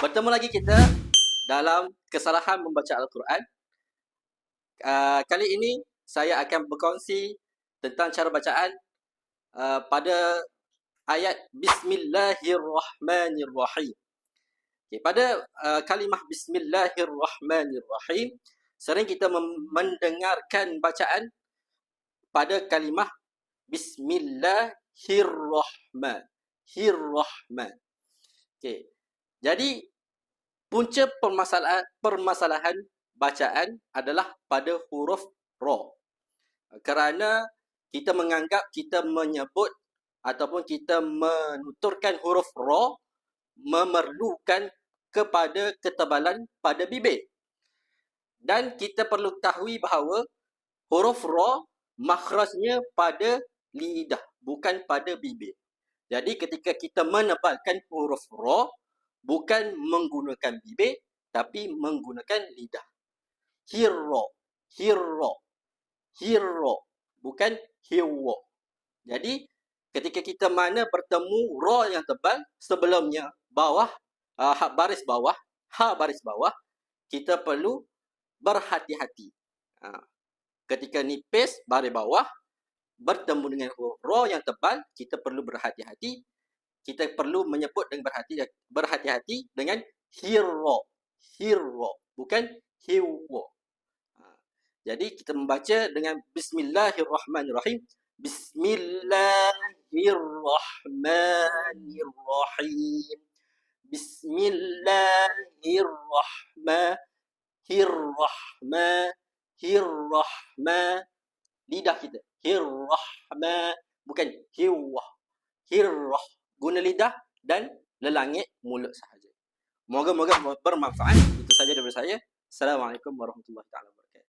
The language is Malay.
Bertemu lagi kita dalam kesalahan membaca Al-Quran. Kali ini saya akan berkongsi tentang cara bacaan pada ayat Bismillahirrahmanirrahim. Okay, pada kalimah Bismillahirrahmanirrahim, sering kita mendengarkan bacaan pada kalimah Bismillahirrahman. Okay. Jadi punca permasalahan bacaan adalah pada huruf ra. Kerana kita menganggap kita menyebut ataupun kita menuturkan huruf ra memerlukan kepada ketebalan pada bibir. Dan kita perlu ketahui bahawa huruf ra makhrajnya pada lidah, bukan pada bibir. Jadi ketika kita menebalkan huruf ra, bukan menggunakan bibir, tapi menggunakan lidah. Hirra, hirra, hirra, bukan hirwa. Jadi, ketika kita mana bertemu ra yang tebal, sebelumnya bawah, baris bawah, baris bawah, kita perlu berhati-hati. Ketika nipis baris bawah, bertemu dengan huruf ra yang tebal, kita perlu berhati-hati. Kita perlu menyebut dengan berhati-hati dengan hirra, hirra, bukan hirwa. Jadi kita membaca dengan Bismillahirrahmanirrahim. Bismillahirrahmanirrahim. Bismillahirrahmanirrahim. Lidah kita. Hirrahma, bukan hirwah. Hirrah. Guna lidah dan lelangit mulut sahaja. Moga-moga bermanfaat. Itu saja daripada saya. Assalamualaikum warahmatullahi wabarakatuh.